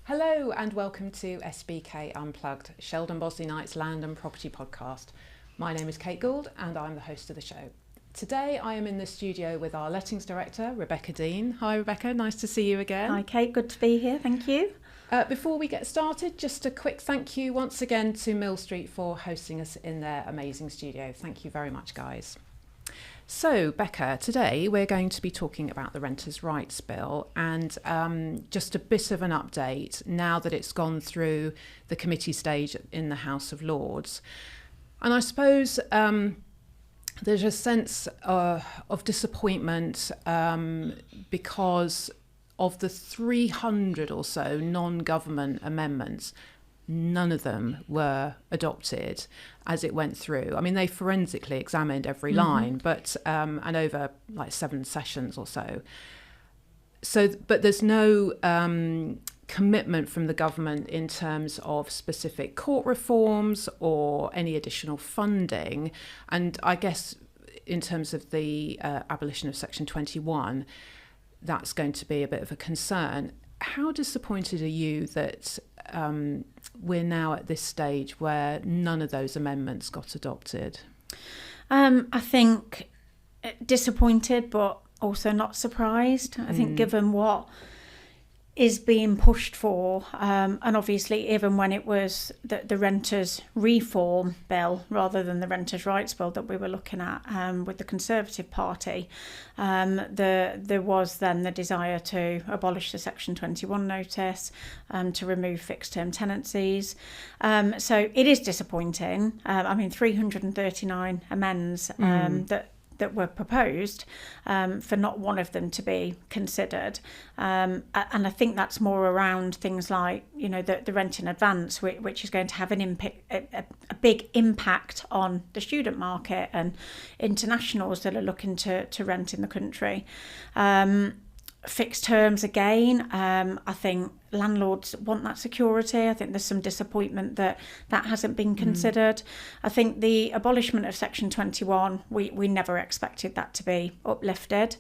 Hello and welcome to SBK Unplugged, Sheldon Bosley Knight's Land and Property Podcast. My name is Kate Gould and I'm the host of the show. Today I am in the studio with our Lettings Director, Rebecca Dean. Hi Rebecca, nice to see you again. Hi Kate, good to be here, thank you. Before we get started, just a quick thank you once again to Mill Street for hosting us in their amazing studio. Thank you very much, guys. So, Becca, today we're going to be talking about the Renters' Rights Bill and just a bit of an update now that it's gone through the committee stage in the House of Lords. And I suppose there's a sense of disappointment because of the 300 or so non-government amendments. None of them were adopted as it went through. I mean, they forensically examined every line, but and over like 7 sessions or so. But there's no commitment from the government in terms of specific court reforms or any additional funding. And I guess in terms of the abolition of Section 21, that's going to be a bit of a concern. How disappointed are you that we're now at this stage where none of those amendments got adopted? I think disappointed, but also not surprised. I think given what is being pushed for, and obviously even when it was the Renters Reform Bill rather than the Renters Rights Bill that we were looking at with the Conservative Party, there was then the desire to abolish the Section 21 notice, to remove fixed term tenancies. So it is disappointing. 339 amends that were proposed for not one of them to be considered. And I think that's more around things like, the rent in advance, which is going to have a big impact on the student market and internationals that are looking to rent in the country. Fixed terms again, I think landlords want that security. I think there's some disappointment that hasn't been considered. I think the abolishment of Section 21, we never expected that to be uplifted.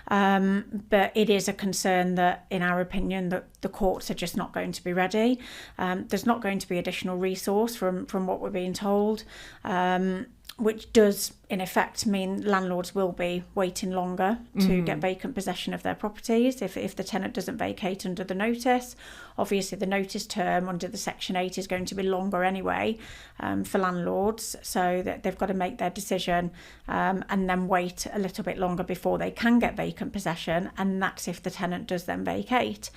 But it is a concern that, in our opinion, that the courts are just not going to be ready. There's not going to be additional resource from what we're being told. Which does, in effect, mean landlords will be waiting longer to get vacant possession of their properties if the tenant doesn't vacate under the notice. Obviously, the notice term under the Section 8 is going to be longer anyway for landlords, so that they've got to make their decision and then wait a little bit longer before they can get vacant possession, and that's if the tenant does then vacate.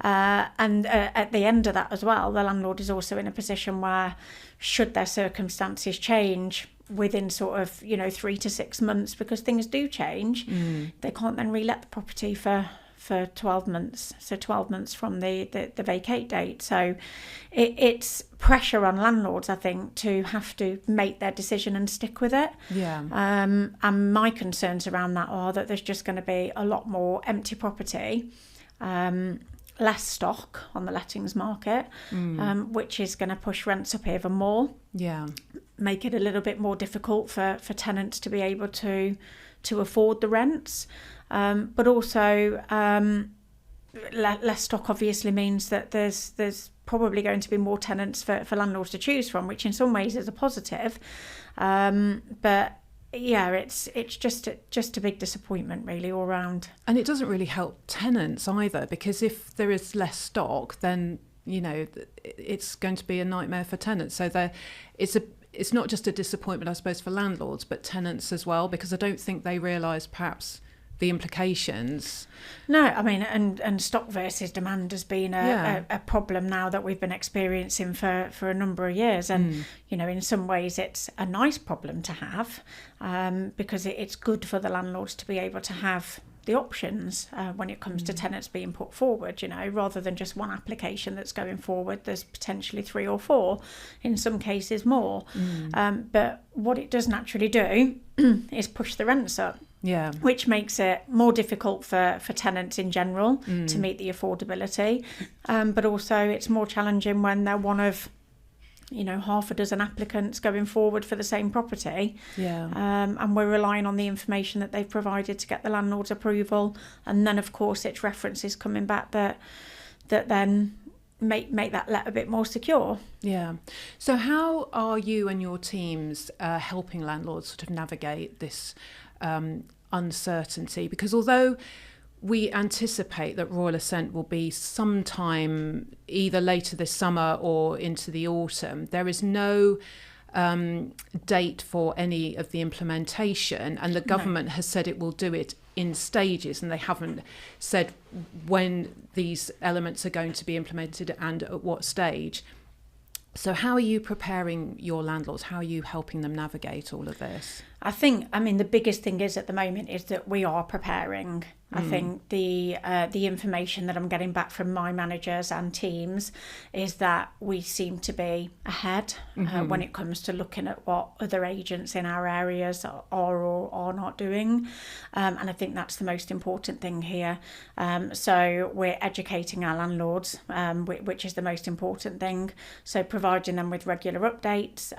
And at the end of that as well, the landlord is also in a position where, should their circumstances change within sort of 3 to 6 months, because things do change, they can't then re-let the property for 12 months, so 12 months from the vacate date. So it's pressure on landlords, I think, to have to make their decision and stick with it. And my concerns around that are that there's just going to be a lot more empty property, less stock on the lettings market, which is going to push rents up even more. Make it a little bit more difficult for tenants to be able to afford the rents. But also less stock obviously means that there's probably going to be more tenants for landlords to choose from, which in some ways is a positive. But yeah, it's just a big disappointment really all round. And it doesn't really help tenants either, because if there is less stock, then it's going to be a nightmare for tenants. So it's not just a disappointment, I suppose, for landlords, but tenants as well, because I don't think they realise perhaps the implications. No, and stock versus demand has been a problem now that we've been experiencing for a number of years. And, in some ways it's a nice problem to have because it's good for the landlords to be able to have the options when it comes to tenants being put forward, rather than just one application that's going forward. There's potentially 3 or 4, in some cases more. But what it does naturally do is push the rents up. Which makes it more difficult for tenants in general to meet the affordability. But also it's more challenging when they're one of half a dozen applicants going forward for the same property. And we're relying on the information that they've provided to get the landlord's approval. And then, of course, it's references coming back that then make that let a bit more secure. Yeah. So how are you and your teams helping landlords sort of navigate this uncertainty? Because although we anticipate that Royal Assent will be sometime either later this summer or into the autumn, there is no date for any of the implementation, and the government has said it will do it in stages, and they haven't said when these elements are going to be implemented and at what stage. So how are you preparing your landlords? How are you helping them navigate all of this? I mean, the biggest thing is at the moment is that we are preparing. I think the information that I'm getting back from my managers and teams is that we seem to be ahead when it comes to looking at what other agents in our areas are or are not doing. And I think that's the most important thing here. So we're educating our landlords, which is the most important thing. So providing them with regular updates,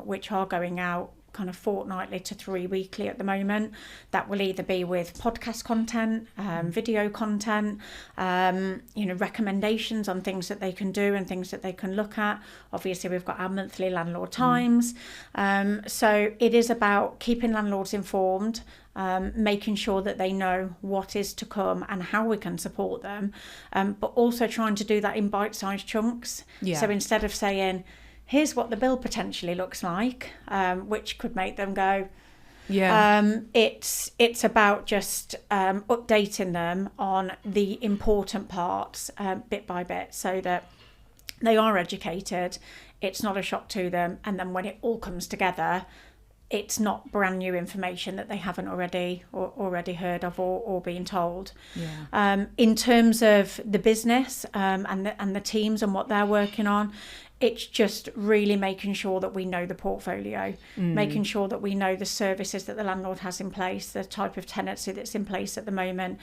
which are going out kind of fortnightly to 3 weekly at the moment. That will either be with podcast content, video content, recommendations on things that they can do and things that they can look at. Obviously, we've got our monthly landlord times. So it is about keeping landlords informed, making sure that they know what is to come and how we can support them, but also trying to do that in bite-sized chunks. Yeah. So instead of saying, here's what the bill potentially looks like, which could make them go, it's about just updating them on the important parts bit by bit so that they are educated, it's not a shock to them, and then when it all comes together, it's not brand new information that they haven't already heard of or been told. Yeah. In terms of the business and the teams and what they're working on, it's just really making sure that we know the portfolio, making sure that we know the services that the landlord has in place, the type of tenancy that's in place at the moment,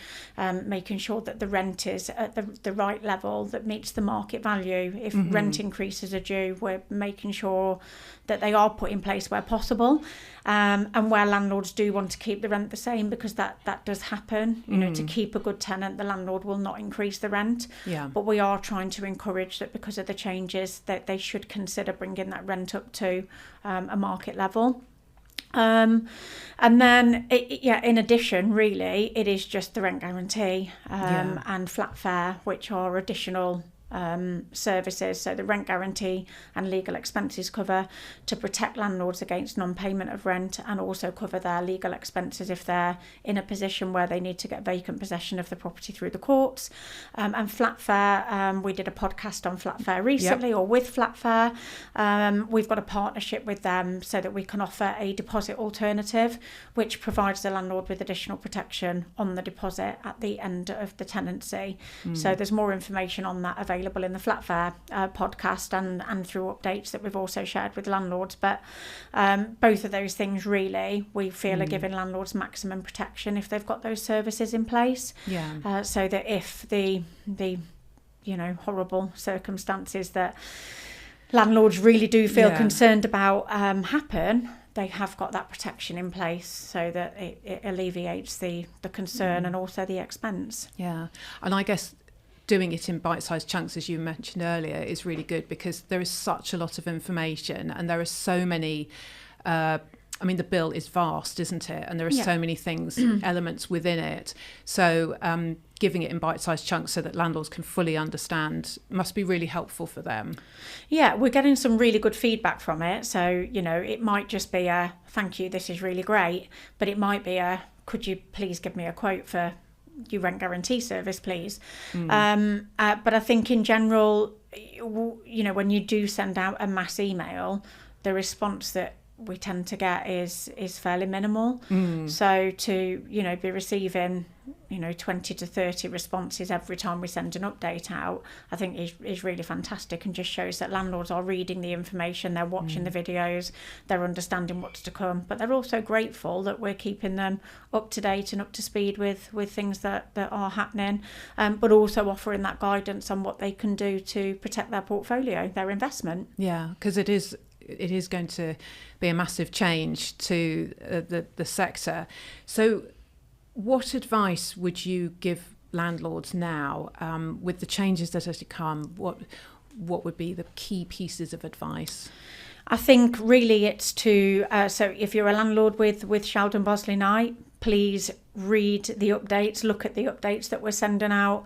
making sure that the rent is at the right level that meets the market value. If rent increases are due, we're making sure that they are put in place where possible, and where landlords do want to keep the rent the same, because that does happen. You know, to keep a good tenant, the landlord will not increase the rent. Yeah. But we are trying to encourage that because of the changes that they should consider bringing that rent up to a market level. And then, in addition, really, it is just the rent guarantee and flat fare, which are additional services. So the rent guarantee and legal expenses cover to protect landlords against non-payment of rent, and also cover their legal expenses if they're in a position where they need to get vacant possession of the property through the courts. And flat fare, we did a podcast on flat fare recently, or with flat fare. We've got a partnership with them so that we can offer a deposit alternative, which provides the landlord with additional protection on the deposit at the end of the tenancy. So there's more information on that available in the flat fare podcast and through updates that we've also shared with landlords. But both of those things really we feel are giving landlords maximum protection if they've got those services in place. So that if the horrible circumstances that landlords really do feel concerned about happen, they have got that protection in place so that it alleviates the concern and also the expense. Yeah. And I guess doing it in bite-sized chunks, as you mentioned earlier, is really good, because there is such a lot of information and there are so many the bill is vast, isn't it? And there are so many things, elements within it. So giving it in bite-sized chunks so that landlords can fully understand must be really helpful for them. Yeah, we're getting some really good feedback from it. So, it might just be a, thank you, this is really great. But it might be a, could you please give me a quote for your rent guarantee service, please? But I think in general, when you do send out a mass email, the response that we tend to get is fairly minimal. So to be receiving 20 to 30 responses every time we send an update out, I think is really fantastic, and just shows that landlords are reading the information, they're watching the videos, they're understanding what's to come, but they're also grateful that we're keeping them up to date and up to speed with things that are happening, but also offering that guidance on what they can do to protect their portfolio, their investment. Yeah, because it is going to be a massive change to the sector. So what advice would you give landlords now, with the changes that are to come, what would be the key pieces of advice? I think really it's to, so if you're a landlord with Sheldon Bosley Knight, please read the updates, look at the updates that we're sending out,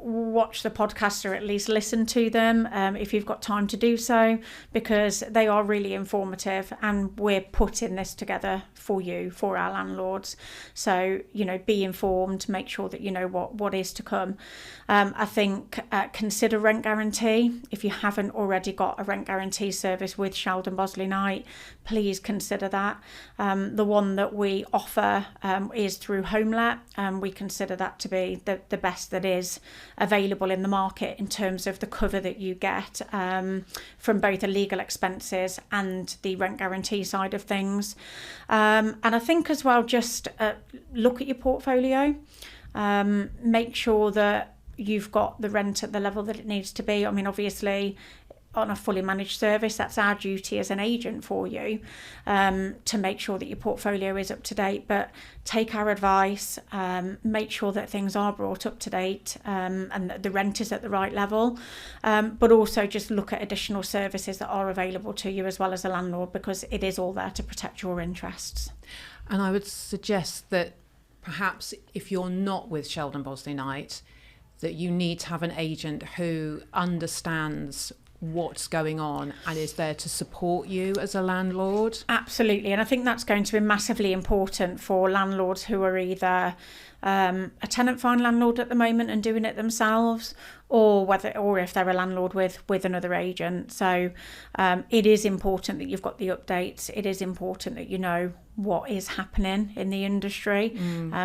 watch the podcast or at least listen to them if you've got time to do so, because they are really informative and we're putting this together for you, for our landlords. So, be informed, make sure that you know what is to come. I think consider rent guarantee. If you haven't already got a rent guarantee service with Sheldon Bosley Knight, please consider that. The one that we offer is through HomeLet, and we consider that to be the best that is available in the market in terms of the cover that you get from both the legal expenses and the rent guarantee side of things. And I think as well, just look at your portfolio, make sure that you've got the rent at the level that it needs to be. I mean, obviously, on a fully managed service, that's our duty as an agent for you, to make sure that your portfolio is up to date. But take our advice, make sure that things are brought up to date, and that the rent is at the right level. But also just look at additional services that are available to you as well as a landlord, because it is all there to protect your interests. And I would suggest that perhaps if you're not with Sheldon Bosley Knight, that you need to have an agent who understands what's going on and is there to support you as a landlord. Absolutely, and I think that's going to be massively important for landlords who are either a tenant fine landlord at the moment and doing it themselves, or if they're a landlord with another agent. So it is important that you've got the updates. It is important that you know what is happening in the industry.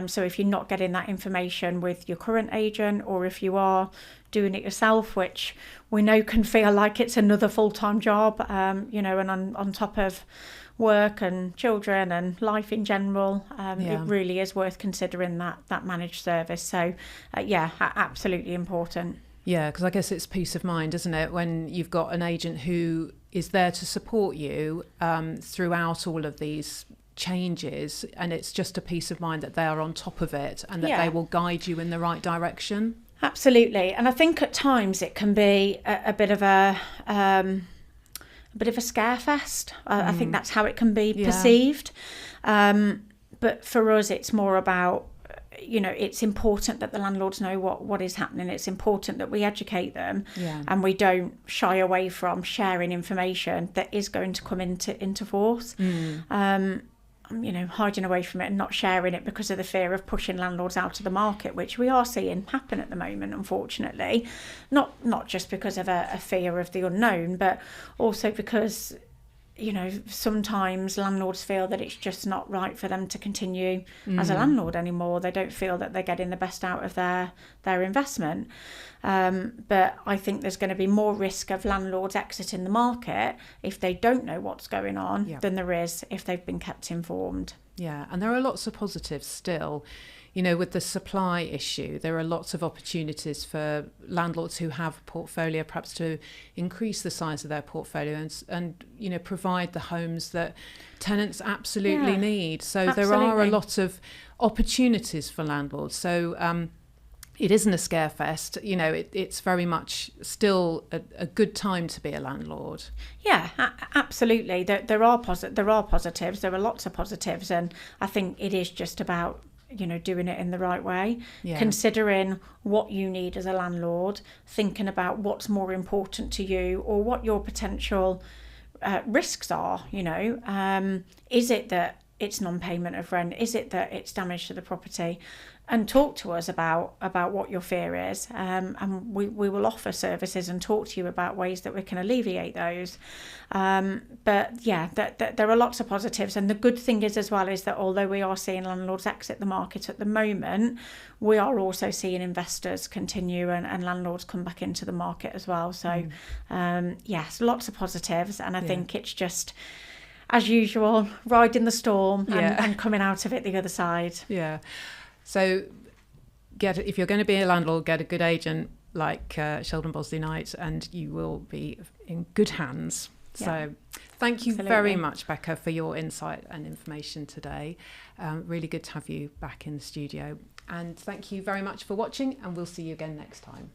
So if you're not getting that information with your current agent, or if you are doing it yourself, which we know can feel like it's another full-time job, and on top of work and children and life in general, it really is worth considering that managed service. So absolutely important. Yeah, because I guess it's peace of mind, isn't it, when you've got an agent who is there to support you throughout all of these changes, and it's just a peace of mind that they are on top of it and that they will guide you in the right direction. Absolutely. And I think at times it can be a bit of a scare fest. I think that's how it can be perceived. But for us, it's more about, it's important that the landlords know what is happening. It's important that we educate them, and we don't shy away from sharing information that is going to come into force. Hiding away from it and not sharing it because of the fear of pushing landlords out of the market, which we are seeing happen at the moment, unfortunately. Not just because of a fear of the unknown, but also because sometimes landlords feel that it's just not right for them to continue as a landlord anymore. They don't feel that they're getting the best out of their investment. But I think there's going to be more risk of landlords exiting the market if they don't know what's going on than there is if they've been kept informed. Yeah, and there are lots of positives still. With the supply issue, there are lots of opportunities for landlords who have a portfolio perhaps to increase the size of their portfolio and provide the homes that tenants absolutely need. So there are a lot of opportunities for landlords. So it isn't a scare fest. It's very much still a good time to be a landlord. Yeah, absolutely. There are positives. There are lots of positives, and I think it is just about doing it in the right way, considering what you need as a landlord, thinking about what's more important to you or what your potential risks are. Is it that it's non-payment of rent? Is it that it's damage to the property? And talk to us about what your fear is, and we will offer services and talk to you about ways that we can alleviate those. But there are lots of positives, and the good thing is as well is that although we are seeing landlords exit the market at the moment, we are also seeing investors continue and landlords come back into the market as well. So yes, lots of positives, and I think it's just, as usual, riding the storm and coming out of it the other side. Yeah. So if you're going to be a landlord, get a good agent like Sheldon Bosley Knight, and you will be in good hands. Yeah. So thank you very much, Becca, for your insight and information today. Really good to have you back in the studio. And thank you very much for watching, and we'll see you again next time.